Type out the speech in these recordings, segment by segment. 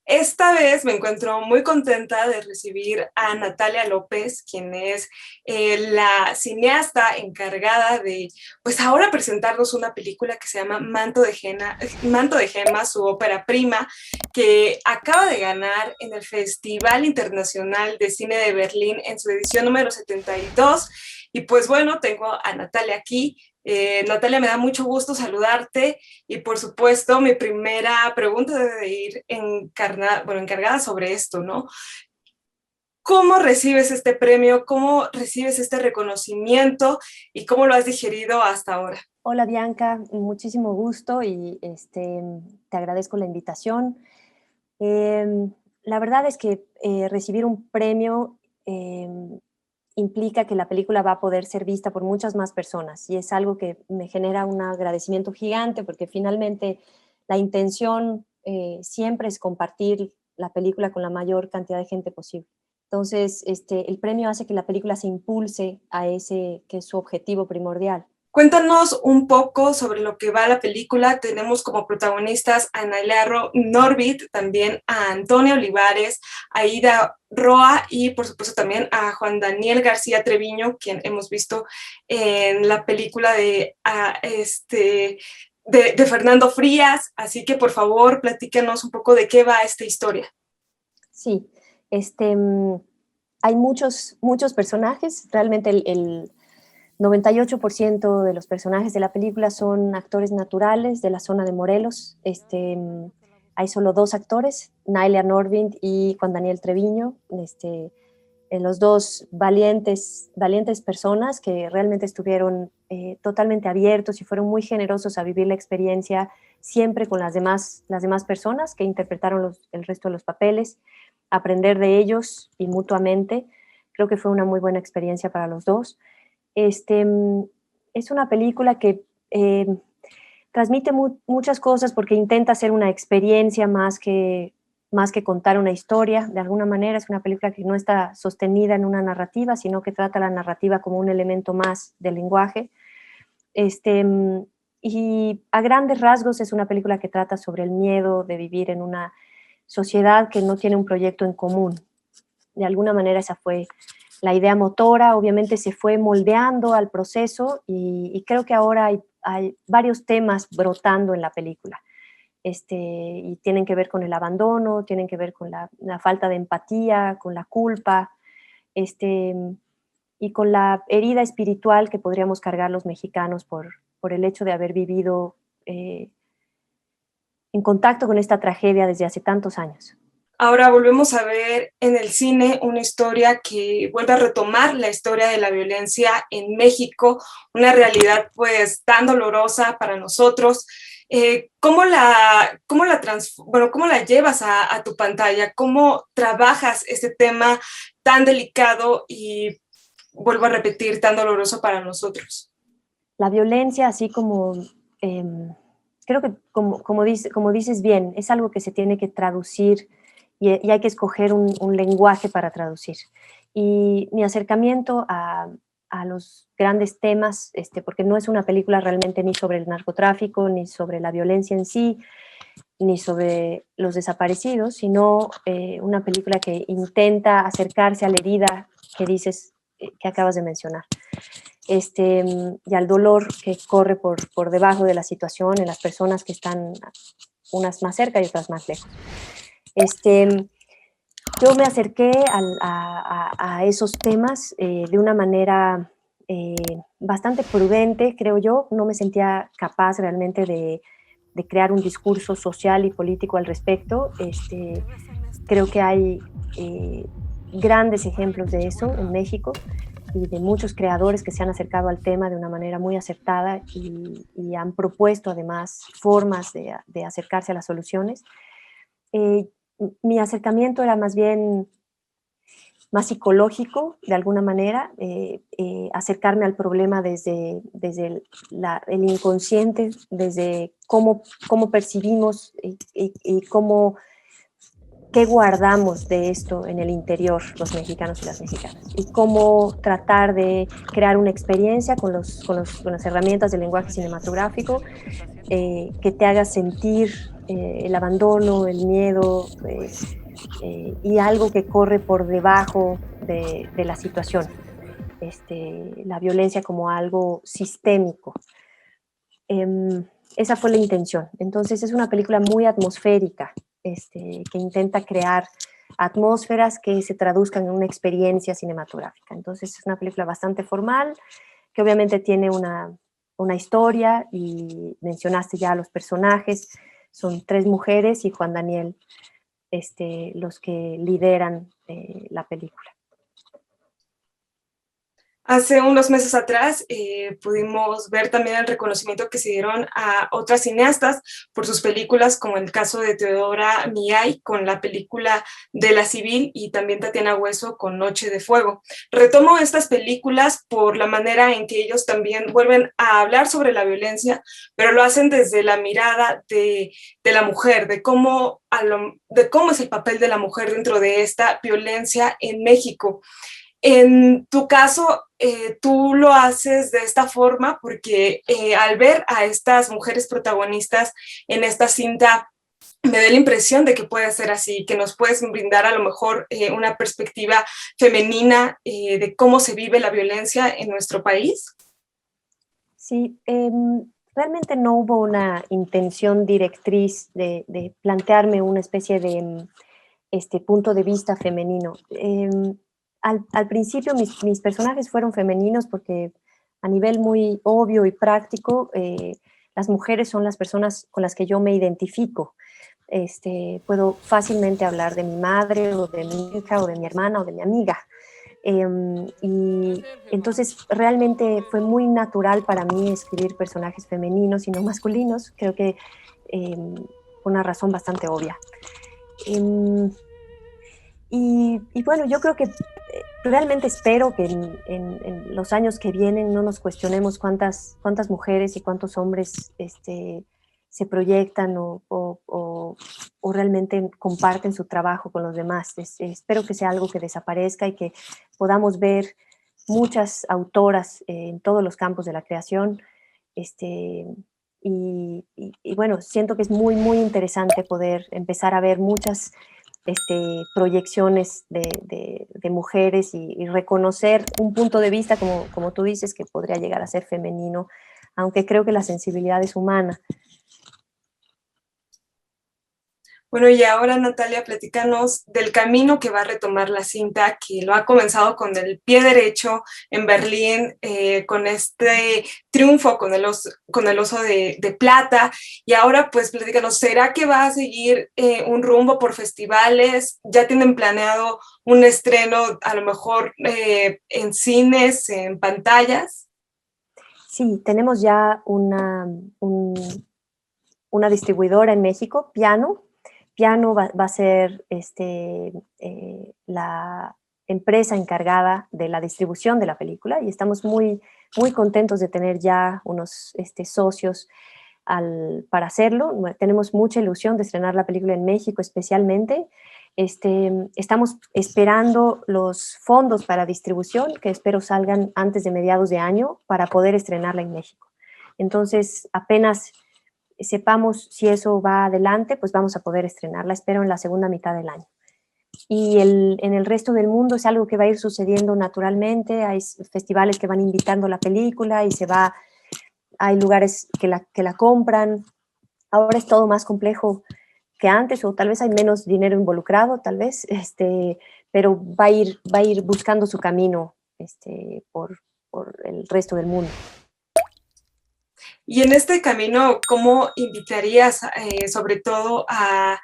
Esta vez me encuentro muy contenta de recibir a Natalia López, quien es la cineasta encargada de, pues ahora presentarnos una película que se llama Manto de Gema, su ópera prima, que acaba de ganar en el Festival Internacional de Cine de Berlín en su edición número 72. Y pues bueno, tengo a Natalia aquí. Natalia, me da mucho gusto saludarte y por supuesto mi primera pregunta debe de ir encargada sobre esto, ¿no? ¿Cómo recibes este premio? ¿Cómo recibes este reconocimiento? ¿Y cómo lo has digerido hasta ahora? Hola Bianca, muchísimo gusto y te agradezco la invitación. La verdad es que recibir un premio implica que la película va a poder ser vista por muchas más personas y es algo que me genera un agradecimiento gigante porque finalmente la intención siempre es compartir la película con la mayor cantidad de gente posible. Entonces, el premio hace que la película se impulse a ese que es su objetivo primordial. Cuéntanos un poco sobre lo que va la película. Tenemos como protagonistas a Nailea Norbit, también a Antonio Olivares, a Ida Roa y por supuesto también a Juan Daniel García Treviño, quien hemos visto en la película de Fernando Frías. Así que por favor, platícanos un poco de qué va esta historia. Sí, este, mm, hay muchos personajes. Realmente el 98% de los personajes de la película son actores naturales de la zona de Morelos. Hay solo dos actores, Nailea Norvind y Juan Daniel Treviño. Los dos valientes personas que realmente estuvieron totalmente abiertos y fueron muy generosos a vivir la experiencia siempre con las demás personas que interpretaron el resto de los papeles, aprender de ellos y mutuamente. Creo que fue una muy buena experiencia para los dos. Este, es una película que transmite muchas cosas porque intenta ser una experiencia más que contar una historia. De alguna manera es una película que no está sostenida en una narrativa, sino que trata la narrativa como un elemento más del lenguaje. Este, y a grandes rasgos es una película que trata sobre el miedo de vivir en una sociedad que no tiene un proyecto en común. De alguna manera esa fue la idea motora. Obviamente se fue moldeando al proceso y creo que ahora hay varios temas brotando en la película. Y tienen que ver con el abandono, tienen que ver con la falta de empatía, con la culpa, este, y con la herida espiritual que podríamos cargar los mexicanos por el hecho de haber vivido en contacto con esta tragedia desde hace tantos años. Ahora volvemos a ver en el cine una historia que vuelve a retomar la historia de la violencia en México, una realidad pues tan dolorosa para nosotros. ¿Cómo la llevas a tu pantalla? ¿Cómo trabajas este tema tan delicado y, vuelvo a repetir, tan doloroso para nosotros? La violencia, así como, eh, creo que como dices bien, es algo que se tiene que traducir y hay que escoger un lenguaje para traducir. Y mi acercamiento a los grandes temas, porque no es una película realmente ni sobre el narcotráfico, ni sobre la violencia en sí, ni sobre los desaparecidos, sino una película que intenta acercarse a la herida que dices, que acabas de mencionar. Y al dolor que corre por debajo de la situación en las personas que están unas más cerca y otras más lejos. Yo me acerqué a esos temas de una manera bastante prudente, creo yo. No me sentía capaz realmente de crear un discurso social y político al respecto. Creo que hay grandes ejemplos de eso en México y de muchos creadores que se han acercado al tema de una manera muy acertada y han propuesto además formas de acercarse a las soluciones. Eh, Mi acercamiento era más bien más psicológico, de alguna manera, acercarme al problema desde el inconsciente, desde cómo percibimos y qué guardamos de esto en el interior los mexicanos y las mexicanas y cómo tratar de crear una experiencia con las herramientas del lenguaje cinematográfico que te haga sentir el abandono, el miedo y algo que corre por debajo de la situación, la violencia como algo sistémico. Esa fue la intención. Entonces es una película muy atmosférica, que intenta crear atmósferas que se traduzcan en una experiencia cinematográfica. Entonces es una película bastante formal, que obviamente tiene una historia, y mencionaste ya a los personajes, son 3 mujeres y Juan Daniel, los que lideran la película. Hace unos meses atrás pudimos ver también el reconocimiento que se dieron a otras cineastas por sus películas, como el caso de Teodora Miyai con la película de La Civil y también Tatiana Hueso con Noche de Fuego. Retomo estas películas por la manera en que ellos también vuelven a hablar sobre la violencia, pero lo hacen desde la mirada de la mujer, de cómo es el papel de la mujer dentro de esta violencia en México. En tu caso, tú lo haces de esta forma porque al ver a estas mujeres protagonistas en esta cinta, me da la impresión de que puede ser así, que nos puedes brindar a lo mejor una perspectiva femenina de cómo se vive la violencia en nuestro país. Sí, realmente no hubo una intención directriz de plantearme una especie de punto de vista femenino. Al principio mis personajes fueron femeninos porque a nivel muy obvio y práctico, las mujeres son las personas con las que yo me identifico. Puedo fácilmente hablar de mi madre o de mi hija o de mi hermana o de mi amiga. Y entonces realmente fue muy natural para mí escribir personajes femeninos y no masculinos. Creo que por una razón bastante obvia. Y bueno, yo creo que realmente espero que en los años que vienen no nos cuestionemos cuántas mujeres y cuántos hombres se proyectan o realmente comparten su trabajo con los demás. Espero que sea algo que desaparezca y que podamos ver muchas autoras en todos los campos de la creación. Y bueno, siento que es muy, muy interesante poder empezar a ver muchas proyecciones de mujeres y reconocer un punto de vista, como tú dices, que podría llegar a ser femenino, aunque creo que la sensibilidad es humana. Bueno, y ahora Natalia, platícanos del camino que va a retomar la cinta, que lo ha comenzado con el pie derecho en Berlín, con este triunfo con el oso de plata, y ahora pues platícanos, ¿será que va a seguir un rumbo por festivales? ¿Ya tienen planeado un estreno a lo mejor en cines, en pantallas? Sí, tenemos ya una distribuidora en México, Piano. Piano va a ser la empresa encargada de la distribución de la película, y estamos muy, muy contentos de tener ya unos socios para hacerlo. Tenemos mucha ilusión de estrenar la película en México especialmente. Estamos esperando los fondos para distribución, que espero salgan antes de mediados de año, para poder estrenarla en México. Entonces, apenas sepamos si eso va adelante, pues vamos a poder estrenarla, espero en la segunda mitad del año. Y en el resto del mundo es algo que va a ir sucediendo naturalmente. Hay festivales que van invitando la película y hay lugares que la compran. Ahora es todo más complejo que antes, o tal vez hay menos dinero involucrado, tal vez, pero va a ir buscando su camino por el resto del mundo. Y en este camino, ¿cómo invitarías sobre todo a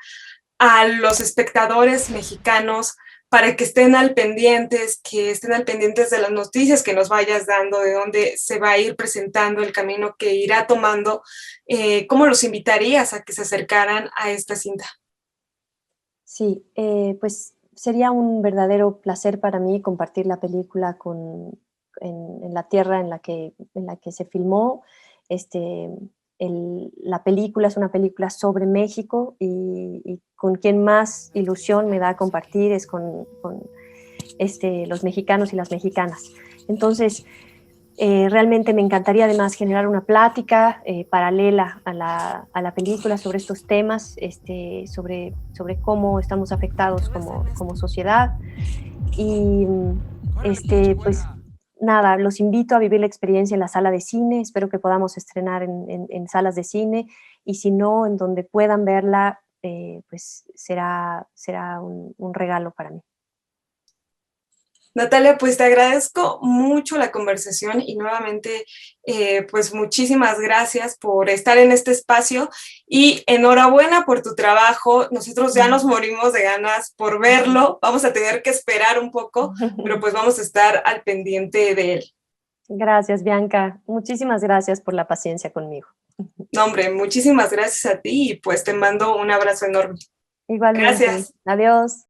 los espectadores mexicanos para que estén al pendientes, de las noticias que nos vayas dando, de dónde se va a ir presentando el camino que irá tomando? ¿Cómo los invitarías a que se acercaran a esta cinta? Sí, pues sería un verdadero placer para mí compartir la película en la tierra en la que se filmó. La película es una película sobre México, y con quien más ilusión me da compartir es con los mexicanos y las mexicanas. Entonces, Realmente me encantaría además generar una plática paralela a la película sobre estos temas, sobre cómo estamos afectados como sociedad. Y pues nada, los invito a vivir la experiencia en la sala de cine. Espero que podamos estrenar en salas de cine, y si no, en donde puedan verla, pues será un regalo para mí. Natalia, pues te agradezco mucho la conversación y nuevamente, pues muchísimas gracias por estar en este espacio y enhorabuena por tu trabajo. Nosotros ya nos morimos de ganas por verlo. Vamos a tener que esperar un poco, pero pues vamos a estar al pendiente de él. Gracias, Bianca. Muchísimas gracias por la paciencia conmigo. No, hombre, muchísimas gracias a ti y pues te mando un abrazo enorme. Igualmente. Gracias. Adiós.